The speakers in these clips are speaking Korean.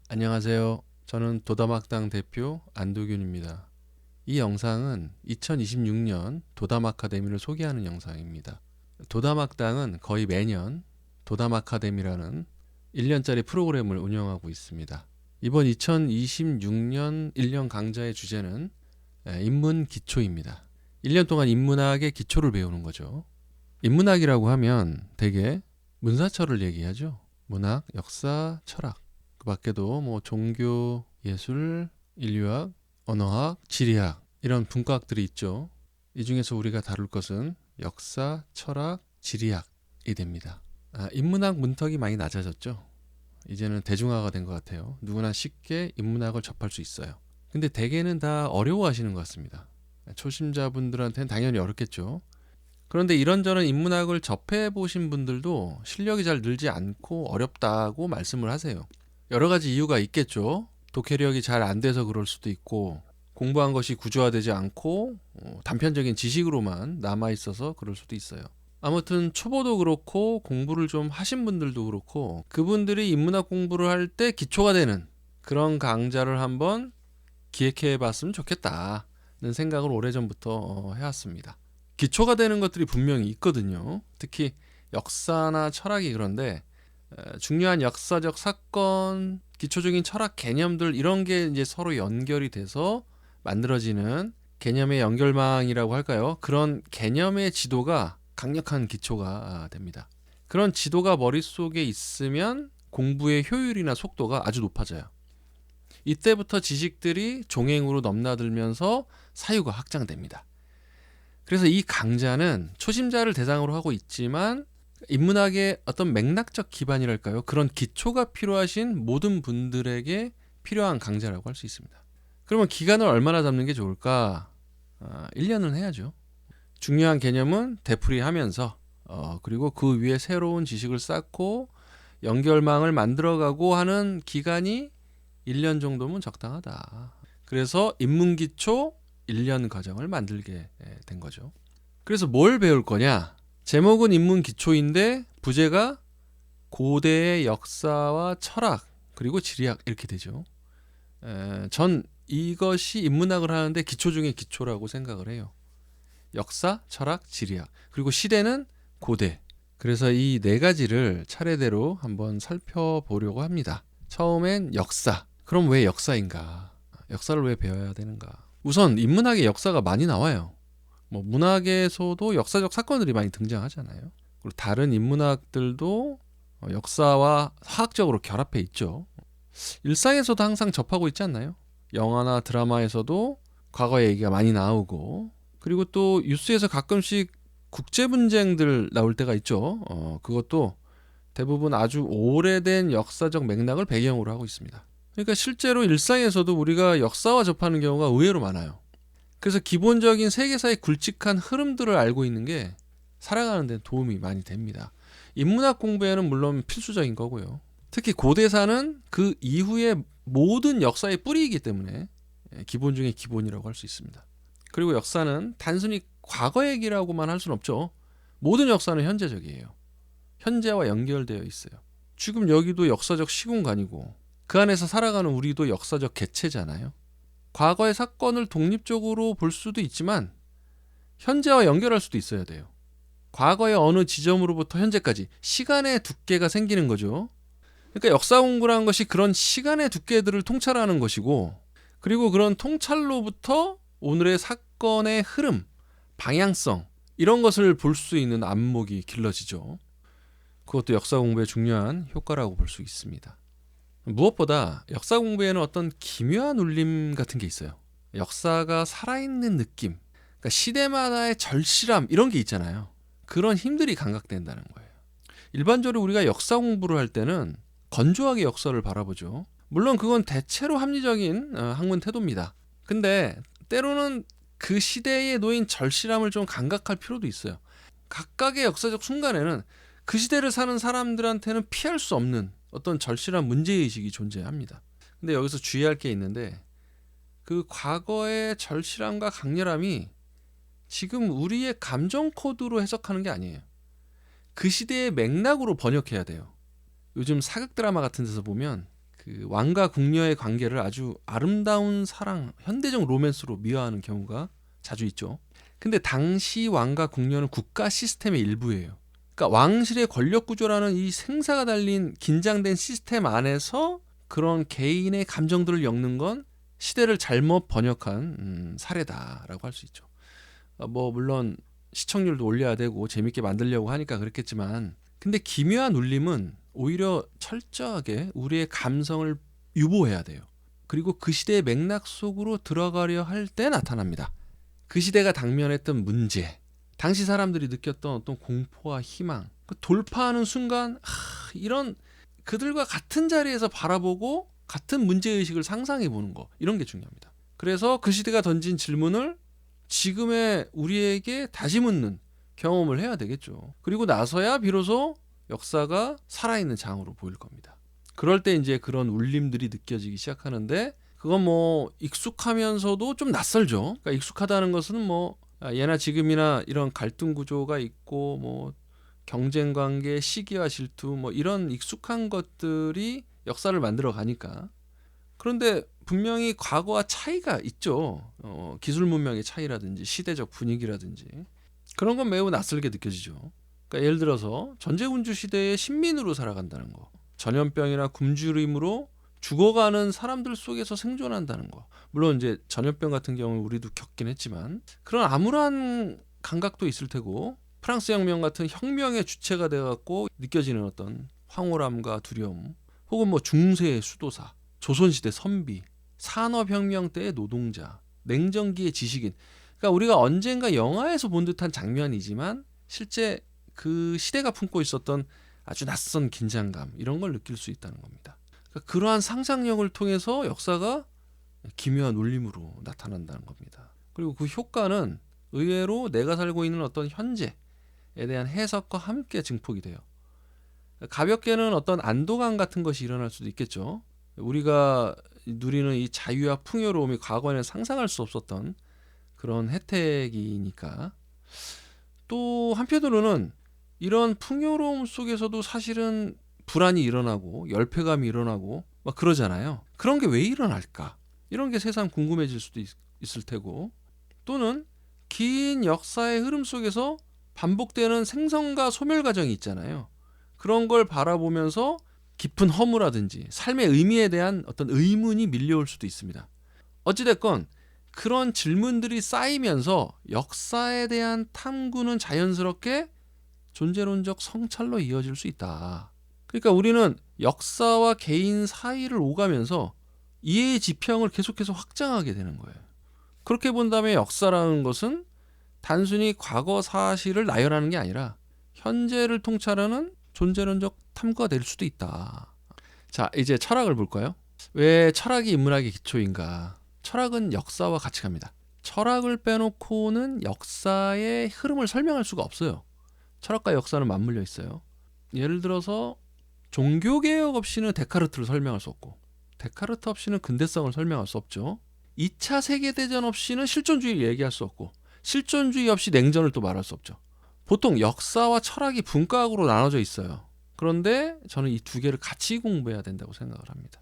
안녕하세요. 저는 도담학당 대표 안도균입니다. 이 영상은 2026년 도담 아카데미를 소개하는 영상입니다. 도담 학당은 거의 매년 도담 아카데미라는 1년짜리 프로그램을 운영하고 있습니다. 이번 2026년 1년 강좌의 주제는 인문 기초입니다. 1년 동안 인문학의 기초를 배우는 거죠. 인문학이라고 하면 대개 문사철을 얘기하죠. 문학, 역사, 철학. 그 밖에도 뭐 종교, 예술, 인류학, 언어학, 지리학 이런 분과학들이 있죠. 이 중에서 우리가 다룰 것은 역사, 철학, 지리학이 됩니다. 인문학 문턱이 많이 낮아졌죠. 이제는 대중화가 된 것 같아요. 누구나 쉽게 인문학을 접할 수 있어요. 근데 대개는 다 어려워하시는 것 같습니다. 초심자분들한테는 당연히 어렵겠죠. 그런데 이런저런 인문학을 접해 보신 분들도 실력이 잘 늘지 않고 어렵다고 말씀을 하세요. 여러 가지 이유가 있겠죠. 독해력이 잘 안 돼서 그럴 수도 있고, 공부한 것이 구조화되지 않고 단편적인 지식으로만 남아 있어서 그럴 수도 있어요. 아무튼 초보도 그렇고 공부를 좀 하신 분들도 그렇고 그분들이 인문학 공부를 할 때 기초가 되는 그런 강좌를 한번 기획해 봤으면 좋겠다는 생각을 오래전부터 해왔습니다. 기초가 되는 것들이 분명히 있거든요. 특히 역사나 철학이 그런데 중요한 역사적 사건, 기초적인 철학 개념들 이런 게 이제 서로 연결이 돼서 만들어지는 개념의 연결망이라고 할까요? 그런 개념의 지도가 강력한 기초가 됩니다. 그런 지도가 머릿속에 있으면 공부의 효율이나 속도가 아주 높아져요. 이때부터 지식들이 종횡으로 넘나들면서 사유가 확장됩니다. 그래서 이 강좌는 초심자를 대상으로 하고 있지만 인문학의 어떤 맥락적 기반이랄까요? 그런 기초가 필요하신 모든 분들에게 필요한 강좌라고 할 수 있습니다. 그러면 기간을 얼마나 잡는 게 좋을까? 1년은 해야죠. 중요한 개념은 되풀이하면서 그리고 그 위에 새로운 지식을 쌓고 연결망을 만들어가고 하는 기간이 1년 정도면 적당하다. 그래서 인문기초 1년 과정을 만들게 된 거죠. 그래서 뭘 배울 거냐? 제목은 인문기초인데 부제가 고대의 역사와 철학 그리고 지리학 이렇게 되죠. 전 이것이 인문학을 하는데 기초 중에 기초라고 생각을 해요. 역사, 철학, 지리학 그리고 시대는 고대. 그래서 이 네 가지를 차례대로 한번 살펴보려고 합니다. 처음엔 역사. 그럼 왜 역사인가? 역사를 왜 배워야 되는가? 우선 인문학의 역사가 많이 나와요. 뭐 문학에서도 역사적 사건들이 많이 등장하잖아요. 그리고 다른 인문학들도 역사와 화학적으로 결합해 있죠. 일상에서도 항상 접하고 있지 않나요? 영화나 드라마에서도 과거 얘기가 많이 나오고 그리고 또 뉴스에서 가끔씩 국제 분쟁들 나올 때가 있죠. 그것도 대부분 아주 오래된 역사적 맥락을 배경으로 하고 있습니다. 그러니까 실제로 일상에서도 우리가 역사와 접하는 경우가 의외로 많아요. 그래서 기본적인 세계사의 굵직한 흐름들을 알고 있는 게 살아가는 데 도움이 많이 됩니다. 인문학 공부에는 물론 필수적인 거고요. 특히 고대사는 그 이후의 모든 역사의 뿌리이기 때문에 기본 중에 기본이라고 할 수 있습니다. 그리고 역사는 단순히 과거 얘기라고만 할 수는 없죠. 모든 역사는 현재적이에요. 현재와 연결되어 있어요. 지금 여기도 역사적 시공간이고 그 안에서 살아가는 우리도 역사적 개체잖아요. 과거의 사건을 독립적으로 볼 수도 있지만 현재와 연결할 수도 있어야 돼요. 과거의 어느 지점으로부터 현재까지 시간의 두께가 생기는 거죠. 그러니까 역사 공부라는 것이 그런 시간의 두께들을 통찰하는 것이고 그리고 그런 통찰로부터 오늘의 사건의 흐름, 방향성 이런 것을 볼 수 있는 안목이 길러지죠. 그것도 역사 공부의 중요한 효과라고 볼 수 있습니다. 무엇보다 역사 공부에는 어떤 기묘한 울림 같은 게 있어요. 역사가 살아있는 느낌, 그러니까 시대마다의 절실함 이런 게 있잖아요. 그런 힘들이 감각된다는 거예요. 일반적으로 우리가 역사 공부를 할 때는 건조하게 역사를 바라보죠. 물론 그건 대체로 합리적인 학문 태도입니다. 근데 때로는 그 시대에 놓인 절실함을 좀 감각할 필요도 있어요. 각각의 역사적 순간에는 그 시대를 사는 사람들한테는 피할 수 없는 어떤 절실한 문제의식이 존재합니다. 근데 여기서 주의할 게 있는데 그 과거의 절실함과 강렬함이 지금 우리의 감정 코드로 해석하는 게 아니에요. 그 시대의 맥락으로 번역해야 돼요. 요즘 사극 드라마 같은 데서 보면 그 그 왕과 궁녀의 관계를 아주 아름다운 사랑, 현대적 로맨스로 미화하는 경우가 자주 있죠. 근데 당시 왕과 궁녀는 국가 시스템의 일부예요. 그러니까 왕실의 권력 구조라는 이 생사가 달린 긴장된 시스템 안에서 그런 개인의 감정들을 엮는 건 시대를 잘못 번역한 사례다라고 할 수 있죠. 뭐 물론 시청률도 올려야 되고 재밌게 만들려고 하니까 그렇겠지만, 근데 기묘한 울림은 오히려 철저하게 우리의 감성을 유보해야 돼요. 그리고 그 시대의 맥락 속으로 들어가려 할 때 나타납니다. 그 시대가 당면했던 문제, 당시 사람들이 느꼈던 어떤 공포와 희망, 그 돌파하는 순간 이런 그들과 같은 자리에서 바라보고 같은 문제의식을 상상해보는 거, 이런 게 중요합니다. 그래서 그 시대가 던진 질문을 지금의 우리에게 다시 묻는 경험을 해야 되겠죠. 그리고 나서야 비로소 역사가 살아있는 장으로 보일 겁니다. 그럴 때 이제 그런 울림들이 느껴지기 시작하는데, 그건 뭐 익숙하면서도 좀 낯설죠. 그러니까 익숙하다는 것은 뭐 예나 지금이나 이런 갈등 구조가 있고 뭐 경쟁 관계, 시기와 질투, 뭐 이런 익숙한 것들이 역사를 만들어 가니까. 그런데 분명히 과거와 차이가 있죠. 기술 문명의 차이라든지 시대적 분위기라든지 그런 건 매우 낯설게 느껴지죠. 그러니까 예를 들어서 전제군주 시대의 신민으로 살아간다는 거, 전염병이나 굶주림으로 죽어가는 사람들 속에서 생존한다는 거. 물론 이제 전염병 같은 경우는 우리도 겪긴 했지만 그런 암울한 감각도 있을 테고, 프랑스 혁명 같은 혁명의 주체가 돼갖고 느껴지는 어떤 황홀함과 두려움, 혹은 뭐 중세의 수도사, 조선시대 선비, 산업혁명 때의 노동자, 냉전기의 지식인. 그러니까 우리가 언젠가 영화에서 본 듯한 장면이지만 실제 그 시대가 품고 있었던 아주 낯선 긴장감, 이런 걸 느낄 수 있다는 겁니다. 그러니까 그러한 상상력을 통해서 역사가 기묘한 울림으로 나타난다는 겁니다. 그리고 그 효과는 의외로 내가 살고 있는 어떤 현재에 대한 해석과 함께 증폭이 돼요. 가볍게는 어떤 안도감 같은 것이 일어날 수도 있겠죠. 우리가 누리는 이 자유와 풍요로움이 과거에는 상상할 수 없었던 그런 혜택이니까. 또 한편으로는 이런 풍요로움 속에서도 사실은 불안이 일어나고 열패감이 일어나고 막 그러잖아요. 그런 게 왜 일어날까? 이런 게 새삼 궁금해질 수도 있을 테고, 또는 긴 역사의 흐름 속에서 반복되는 생성과 소멸 과정이 있잖아요. 그런 걸 바라보면서 깊은 허무라든지 삶의 의미에 대한 어떤 의문이 밀려올 수도 있습니다. 어찌됐건 그런 질문들이 쌓이면서 역사에 대한 탐구는 자연스럽게 존재론적 성찰로 이어질 수 있다. 그러니까 우리는 역사와 개인 사이를 오가면서 이해의 지평을 계속해서 확장하게 되는 거예요. 그렇게 본다면 역사라는 것은 단순히 과거 사실을 나열하는 게 아니라 현재를 통찰하는 존재론적 탐구가 될 수도 있다. 자, 이제 철학을 볼까요? 왜 철학이 인문학의 기초인가? 철학은 역사와 같이 갑니다. 철학을 빼놓고는 역사의 흐름을 설명할 수가 없어요. 철학과 역사는 맞물려 있어요. 예를 들어서 종교개혁 없이는 데카르트를 설명할 수 없고, 데카르트 없이는 근대성을 설명할 수 없죠. 2차 세계대전 없이는 실존주의를 얘기할 수 없고, 실존주의 없이 냉전을 또 말할 수 없죠. 보통 역사와 철학이 분과학으로 나눠져 있어요. 그런데 저는 이 두 개를 같이 공부해야 된다고 생각을 합니다.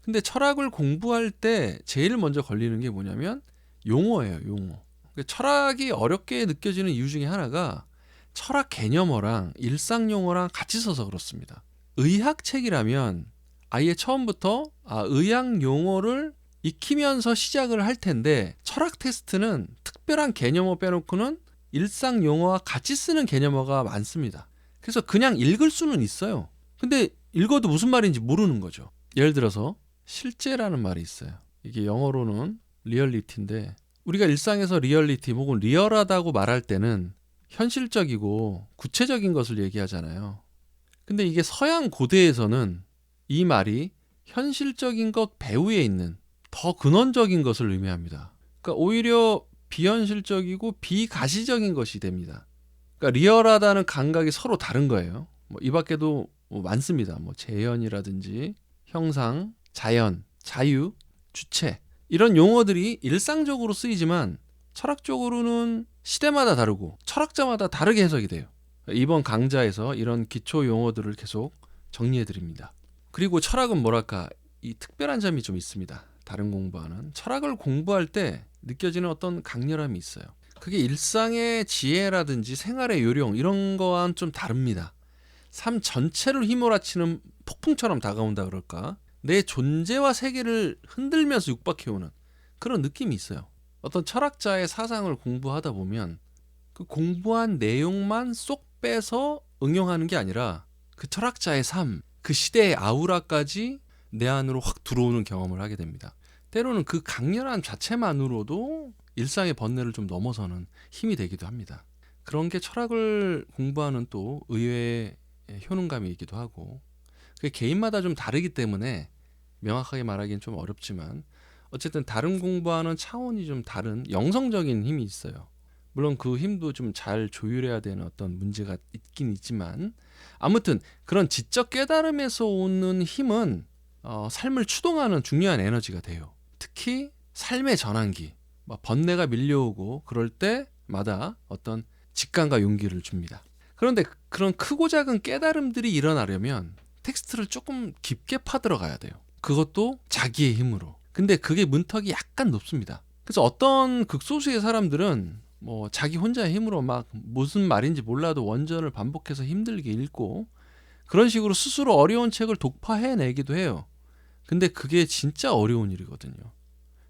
근데 철학을 공부할 때 제일 먼저 걸리는 게 뭐냐면 용어예요, 용어. 철학이 어렵게 느껴지는 이유 중에 하나가 철학 개념어랑 일상 용어랑 같이 써서 그렇습니다. 의학책이라면 아예 처음부터 의학 용어를 익히면서 시작을 할 텐데, 철학 테스트는 특별한 개념어 빼놓고는 일상 용어와 같이 쓰는 개념어가 많습니다. 그래서 그냥 읽을 수는 있어요. 근데 읽어도 무슨 말인지 모르는 거죠. 예를 들어서 실제라는 말이 있어요. 이게 영어로는 리얼리티인데, 우리가 일상에서 리얼리티 혹은 리얼하다고 말할 때는 현실적이고 구체적인 것을 얘기하잖아요. 근데 이게 서양 고대에서는 이 말이 현실적인 것 배후에 있는 더 근원적인 것을 의미합니다. 그러니까 오히려 비현실적이고 비가시적인 것이 됩니다. 그러니까 리얼하다는 감각이 서로 다른 거예요. 이 밖에도 많습니다. 재현이라든지 형상, 자연, 자유, 주체, 이런 용어들이 일상적으로 쓰이지만 철학적으로는 시대마다 다르고 철학자마다 다르게 해석이 돼요. 이번 강좌에서 이런 기초 용어들을 계속 정리해 드립니다. 그리고 철학은 뭐랄까, 이 특별한 점이 좀 있습니다. 다른 공부와는 철학을 공부할 때 느껴지는 어떤 강렬함이 있어요. 그게 일상의 지혜라든지 생활의 요령 이런 거와는 좀 다릅니다. 삶 전체를 휘몰아치는 폭풍처럼 다가온다 그럴까? 내 존재와 세계를 흔들면서 육박해오는 그런 느낌이 있어요. 어떤 철학자의 사상을 공부하다 보면 그 공부한 내용만 쏙 빼서 응용하는 게 아니라 그 철학자의 삶, 그 시대의 아우라까지 내 안으로 확 들어오는 경험을 하게 됩니다. 때로는 그 강렬한 자체만으로도 일상의 번뇌를 좀 넘어서는 힘이 되기도 합니다. 그런 게 철학을 공부하는 또 의외의 효능감이 있기도 하고, 그게 개인마다 좀 다르기 때문에 명확하게 말하기는 좀 어렵지만 어쨌든 다른 공부하는 차원이 좀 다른 영성적인 힘이 있어요. 물론 그 힘도 좀 잘 조율해야 되는 어떤 문제가 있긴 있지만, 아무튼 그런 지적 깨달음에서 오는 힘은 삶을 추동하는 중요한 에너지가 돼요. 특히 삶의 전환기, 번뇌가 밀려오고 그럴 때마다 어떤 직감과 용기를 줍니다. 그런데 그런 크고 작은 깨달음들이 일어나려면 텍스트를 조금 깊게 파들어가야 돼요. 그것도 자기의 힘으로. 근데 그게 문턱이 약간 높습니다. 그래서 어떤 극소수의 사람들은 자기 혼자의 힘으로 막 무슨 말인지 몰라도 원전을 반복해서 힘들게 읽고 그런 식으로 스스로 어려운 책을 독파해내기도 해요. 근데 그게 진짜 어려운 일이거든요.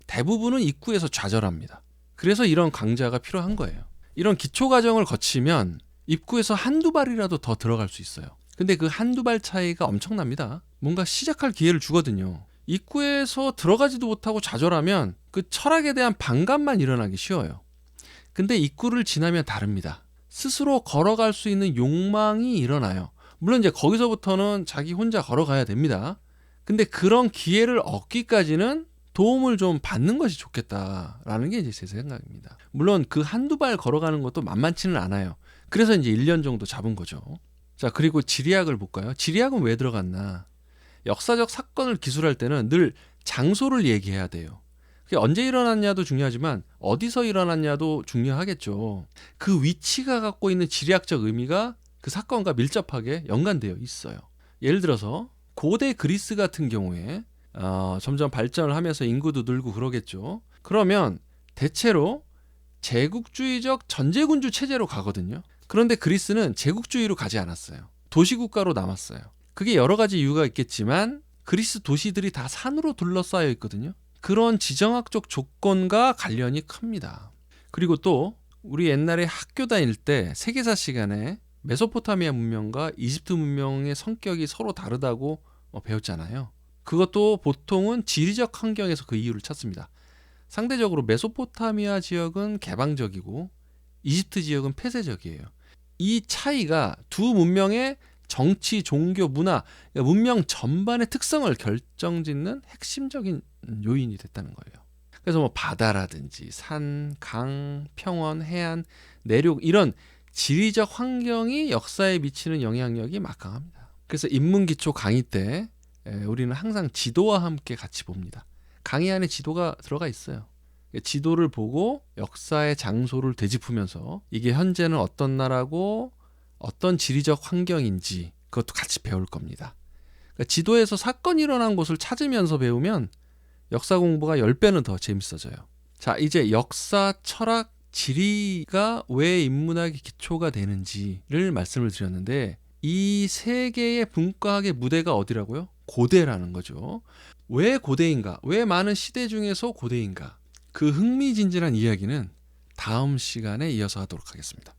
대부분은 입구에서 좌절합니다. 그래서 이런 강좌가 필요한 거예요. 이런 기초 과정을 거치면 입구에서 한두 발이라도 더 들어갈 수 있어요. 근데 그 한두 발 차이가 엄청납니다. 뭔가 시작할 기회를 주거든요. 입구에서 들어가지도 못하고 좌절하면 그 철학에 대한 반감만 일어나기 쉬워요. 근데 입구를 지나면 다릅니다. 스스로 걸어갈 수 있는 욕망이 일어나요. 물론 이제 거기서부터는 자기 혼자 걸어가야 됩니다. 근데 그런 기회를 얻기까지는 도움을 좀 받는 것이 좋겠다라는 게 이제 제 생각입니다. 물론 그 한두 발 걸어가는 것도 만만치는 않아요. 그래서 이제 1년 정도 잡은 거죠. 자, 그리고 지리학을 볼까요? 지리학은 왜 들어갔나? 역사적 사건을 기술할 때는 늘 장소를 얘기해야 돼요. 그게 언제 일어났냐도 중요하지만 어디서 일어났냐도 중요하겠죠. 그 위치가 갖고 있는 지리학적 의미가 그 사건과 밀접하게 연관되어 있어요. 예를 들어서 고대 그리스 같은 경우에 점점 발전을 하면서 인구도 늘고 그러겠죠. 그러면 대체로 제국주의적 전제군주 체제로 가거든요. 그런데 그리스는 제국주의로 가지 않았어요. 도시국가로 남았어요. 그게 여러 가지 이유가 있겠지만 그리스 도시들이 다 산으로 둘러싸여 있거든요. 그런 지정학적 조건과 관련이 큽니다. 그리고 또 우리 옛날에 학교 다닐 때 세계사 시간에 메소포타미아 문명과 이집트 문명의 성격이 서로 다르다고 배웠잖아요. 그것도 보통은 지리적 환경에서 그 이유를 찾습니다. 상대적으로 메소포타미아 지역은 개방적이고 이집트 지역은 폐쇄적이에요. 이 차이가 두 문명의 정치, 종교, 문화, 문명 전반의 특성을 결정짓는 핵심적인 요인이 됐다는 거예요. 그래서 바다라든지 산, 강, 평원, 해안, 내륙 이런 지리적 환경이 역사에 미치는 영향력이 막강합니다. 그래서 인문기초 강의 때 우리는 항상 지도와 함께 같이 봅니다. 강의 안에 지도가 들어가 있어요. 지도를 보고 역사의 장소를 되짚으면서 이게 현재는 어떤 나라고 어떤 지리적 환경인지 그것도 같이 배울 겁니다. 그러니까 지도에서 사건이 일어난 곳을 찾으면서 배우면 역사 공부가 10배는 더 재밌어져요. 자, 이제 역사, 철학, 지리가 왜 인문학의 기초가 되는지를 말씀을 드렸는데 이 세 개의 분과학의 무대가 어디라고요? 고대라는 거죠. 왜 고대인가? 왜 많은 시대 중에서 고대인가? 그 흥미진진한 이야기는 다음 시간에 이어서 하도록 하겠습니다.